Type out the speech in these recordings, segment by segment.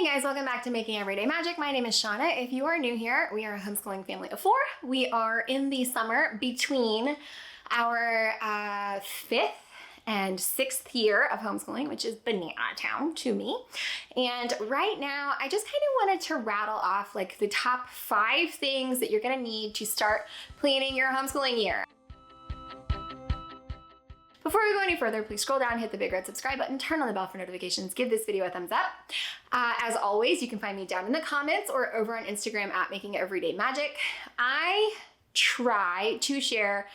Hey guys, welcome back to Making Everyday Magic. My name is Shanna. If you are new here, we are a homeschooling family of 4. We are in the summer between our 5th and 6th year of homeschooling, which is banana town to me. And right now, I just kind of wanted to rattle off like the top 5 things that you're gonna need to start planning your homeschooling year. Before we go any further, please scroll down, hit the big red subscribe button, turn on the bell for notifications, give this video a thumbs up. As always, you can find me down in the comments or over on Instagram at Making Everyday Magic. I try to share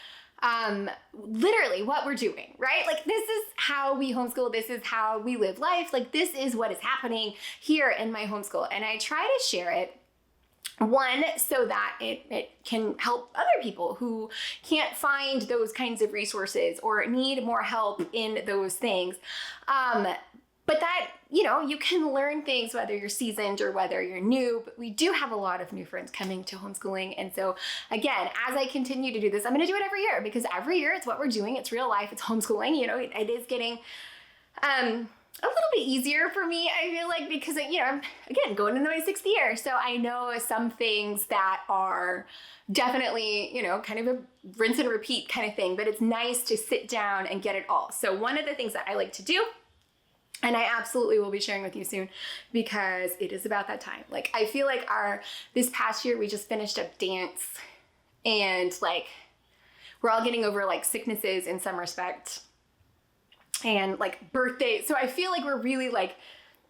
literally what we're doing, right? Like this is how we homeschool, this is how we live life, like this is what is happening here in my homeschool. And I try to share it, one, so that it can help other people who can't find those kinds of resources or need more help in those things. But that, you know, you can learn things whether you're seasoned or whether you're new, but we do have a lot of new friends coming to homeschooling. And so again, as I continue to do this, I'm gonna do it every year because every year it's what we're doing. It's real life, it's homeschooling, you know, it is getting, a little bit easier for me, I feel like, because, you know, I'm, again, going into my 6th year. So I know some things that are definitely, you know, kind of a rinse and repeat kind of thing, but it's nice to sit down and get it all. So one of the things that I like to do, and I absolutely will be sharing with you soon because it is about that time. Like, I feel like this past year, we just finished up dance and like, we're all getting over like sicknesses in some respect. And like birthday. So I feel like we're really like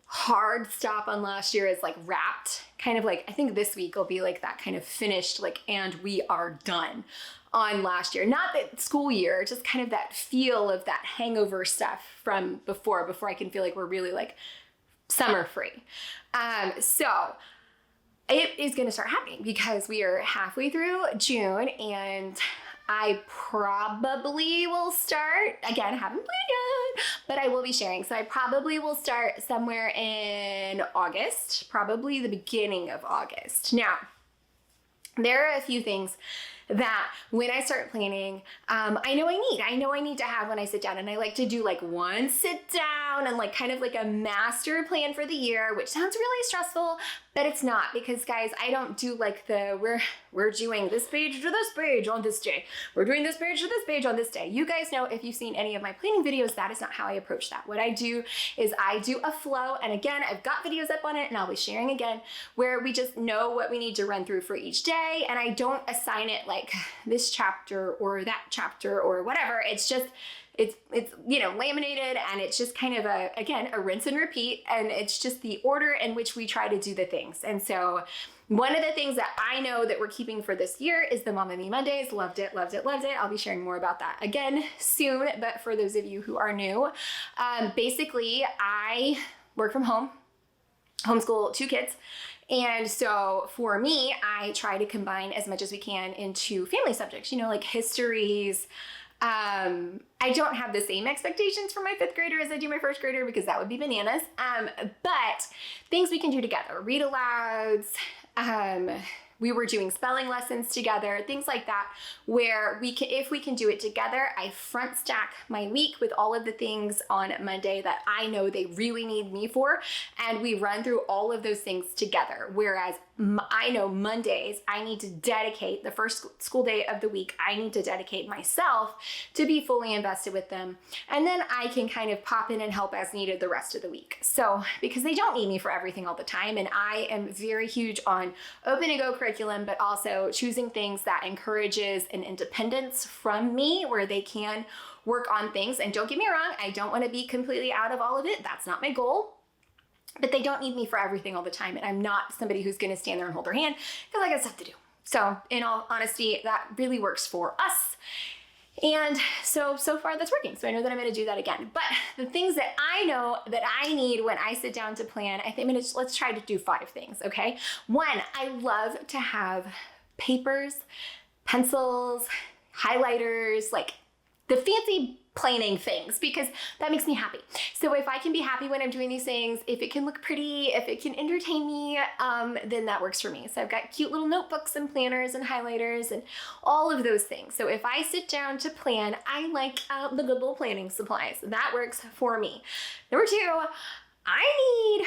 hard stop on last year is like wrapped, kind of like, I think this week will be like that kind of finished, like, and we are done on last year. Not that school year, just kind of that feel of that hangover stuff from before I can feel like we're really like summer free. So it is going to start happening because we are halfway through June and I probably will start, again, I haven't planned yet, but I will be sharing. So I probably will start somewhere in August, probably the beginning of August. Now, there are a few things that when I start planning, I know I need to have when I sit down, and I like to do like one sit down and like kind of like a master plan for the year, which sounds really stressful, but it's not, because guys, I don't do like we're doing this page to this page on this day. We're doing this page to this page on this day. You guys know, if you've seen any of my planning videos, that is not how I approach that. What I do is I do a flow, and again, I've got videos up on it and I'll be sharing again, where we just know what we need to run through for each day, and I don't assign it like this chapter or that chapter or whatever. It's just, it's you know, laminated, and it's just kind of a rinse and repeat, and it's just the order in which we try to do the things. And so one of the things that I know that we're keeping for this year is the Mama Me Mondays. Loved it. I'll be sharing more about that again soon, but for those of you who are new, basically I work from home, homeschool 2 kids. And so for me, I try to combine as much as we can into family subjects, you know, like histories. I don't have the same expectations for my 5th grader as I do my 1st grader, because that would be bananas. But things we can do together, read alouds, we were doing spelling lessons together, things like that, where we can, if we can do it together, I front stack my week with all of the things on Monday that I know they really need me for, and we run through all of those things together. Whereas I know Mondays, I need to dedicate the first school day of the week, I need to dedicate myself to be fully invested with them. And then I can kind of pop in and help as needed the rest of the week. So, because they don't need me for everything all the time, and I am very huge on open and go curriculum, but also choosing things that encourages an independence from me where they can work on things. And don't get me wrong, I don't want to be completely out of all of it. That's not my goal. But they don't need me for everything all the time. And I'm not somebody who's going to stand there and hold their hand, because I got stuff to do. So in all honesty, that really works for us. And so far that's working. So I know that I'm going to do that again. But the things that I know that I need when I sit down to plan, I think let's try to do 5 things. Okay. 1, I love to have papers, pencils, highlighters, like the fancy planning things, because that makes me happy. So if I can be happy when I'm doing these things, if it can look pretty, if it can entertain me, then that works for me. So I've got cute little notebooks and planners and highlighters and all of those things. So if I sit down to plan, I like the good little planning supplies. That works for me. Number 2, I need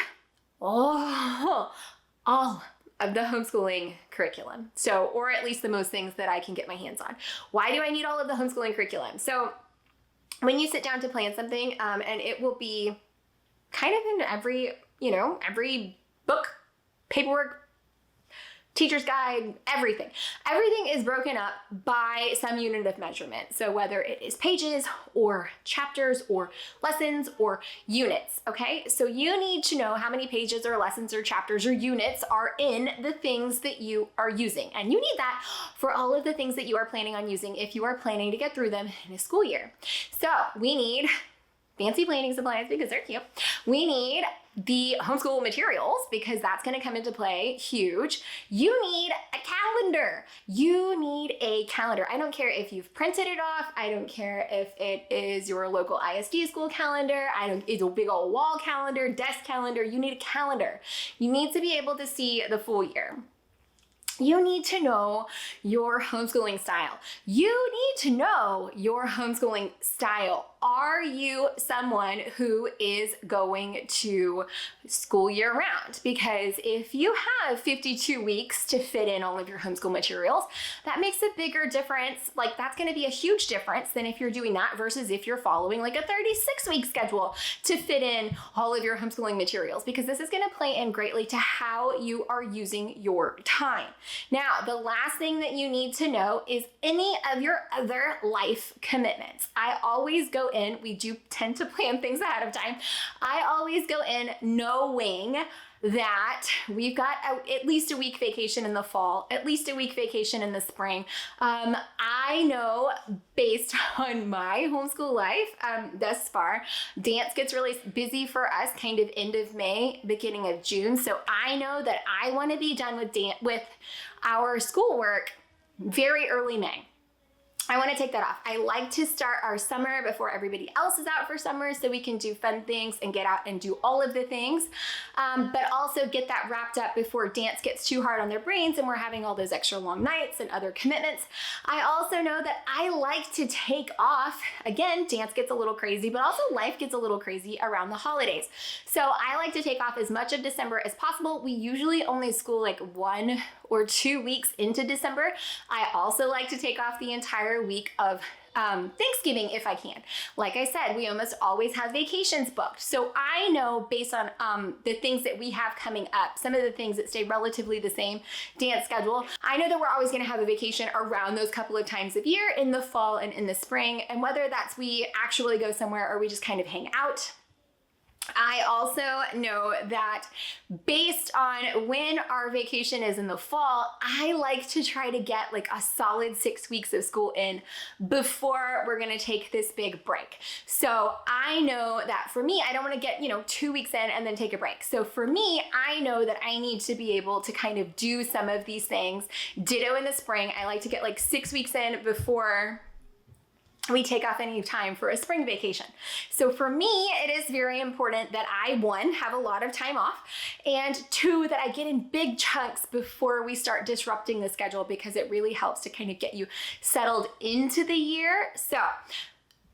all of the homeschooling curriculum. So, or at least the most things that I can get my hands on. Why do I need all of the homeschooling curriculum? So when you sit down to plan something, and it will be kind of in every, every book, paperwork, teacher's guide, everything. Everything is broken up by some unit of measurement. So whether it is pages or chapters or lessons or units, okay? So you need to know how many pages or lessons or chapters or units are in the things that you are using. And you need that for all of the things that you are planning on using if you are planning to get through them in a school year. So we need fancy planning supplies because they're cute. We need the homeschool materials because that's going to come into play huge. You need a calendar. You need a calendar. I don't care if you've printed it off. I don't care if it is your local ISD school calendar. It's a big old wall calendar, desk calendar. You need a calendar. You need to be able to see the full year. You need to know your homeschooling style. You need to know your homeschooling style. Are you someone who is going to school year round? Because if you have 52 weeks to fit in all of your homeschool materials, that makes a bigger difference. Like that's going to be a huge difference than if you're doing that versus if you're following like a 36-week schedule to fit in all of your homeschooling materials, because this is going to play in greatly to how you are using your time. Now, the last thing that you need to know is any of your other life commitments. I always go in, we do tend to plan things ahead of time. I always go in knowing that we've got at least a week vacation in the fall, at least a week vacation in the spring. I know based on my homeschool life thus far, dance gets really busy for us kind of end of May, beginning of June. So I know that I want to be done with our schoolwork very early May. I want to take that off. I like to start our summer before everybody else is out for summer so we can do fun things and get out and do all of the things, but also get that wrapped up before dance gets too hard on their brains and we're having all those extra long nights and other commitments. I also know that I like to take off, again, dance gets a little crazy, but also life gets a little crazy around the holidays. So I like to take off as much of December as possible. We usually only school like 1 or 2 weeks into December. I also like to take off the entire week of Thanksgiving if I can. Like I said, we almost always have vacations booked. So I know based on the things that we have coming up, some of the things that stay relatively the same, dance schedule, I know that we're always going to have a vacation around those couple of times of year in the fall and in the spring. And whether that's we actually go somewhere or we just kind of hang out, I also know that based on when our vacation is in the fall, I like to try to get like a solid 6 weeks of school in before we're going to take this big break. So I know that for me, I don't want to get, 2 weeks in and then take a break. So for me, I know that I need to be able to kind of do some of these things. Ditto in the spring. I like to get like 6 weeks in before we take off any time for a spring vacation. So for me, it is very important that I, 1, have a lot of time off, and 2, that I get in big chunks before we start disrupting the schedule, because it really helps to kind of get you settled into the year. So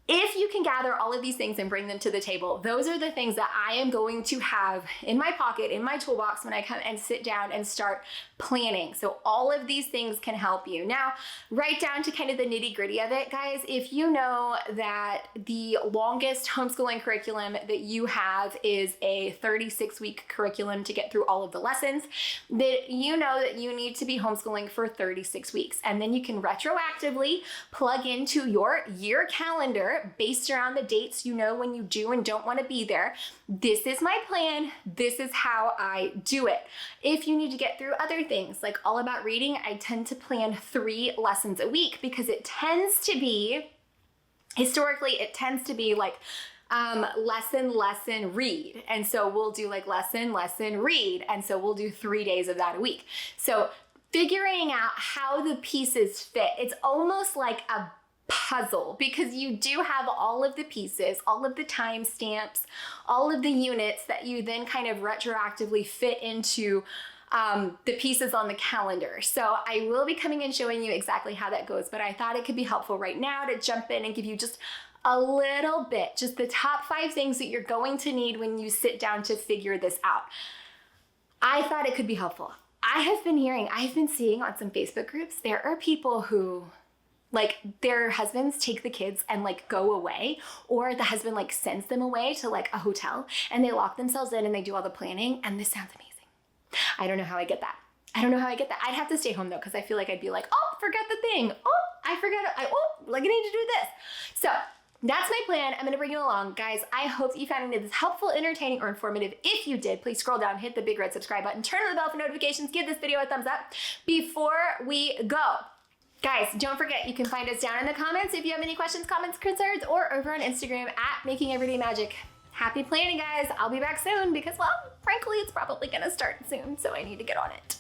if you can gather all of these things and bring them to the table, those are the things that I am going to have in my pocket, in my toolbox when I come and sit down and start planning. So all of these things can help you. Now, right down to kind of the nitty-gritty of it, guys, if you know that the longest homeschooling curriculum that you have is a 36-week curriculum to get through all of the lessons, that you know that you need to be homeschooling for 36 weeks. And then you can retroactively plug into your year calendar based around the dates you know when you do and don't want to be there. This is my plan. This is how I do it. If you need to get through other things like All About Reading, I tend to plan 3 lessons a week, because it tends to be, historically, it tends to be like lesson, read. And so we'll do like lesson, read. And so we'll do 3 days of that a week. So figuring out how the pieces fit, it's almost like a puzzle, because you do have all of the pieces, all of the timestamps, all of the units that you then kind of retroactively fit into the pieces on the calendar. So I will be coming and showing you exactly how that goes, but I thought it could be helpful right now to jump in and give you just a little bit, just the top 5 things that you're going to need when you sit down to figure this out. I I thought it could be helpful. I've been seeing on some Facebook groups, there are people who like their husbands take the kids and like go away, or the husband like sends them away to like a hotel and they lock themselves in and they do all the planning, and this sounds amazing. I don't know how I get that. I'd have to stay home though, because I feel like I'd be like, oh, forget the thing. Oh, I forgot it. I need to do this. So that's my plan. I'm gonna bring you along. Guys, I hope that you found any of this helpful, entertaining, or informative. If you did, please scroll down, hit the big red subscribe button, turn on the bell for notifications, give this video a thumbs up before we go. Guys, don't forget, you can find us down in the comments if you have any questions, comments, concerns, or over on Instagram at Making Everyday Magic. Happy planning, guys. I'll be back soon because, well, frankly, it's probably gonna start soon, so I need to get on it.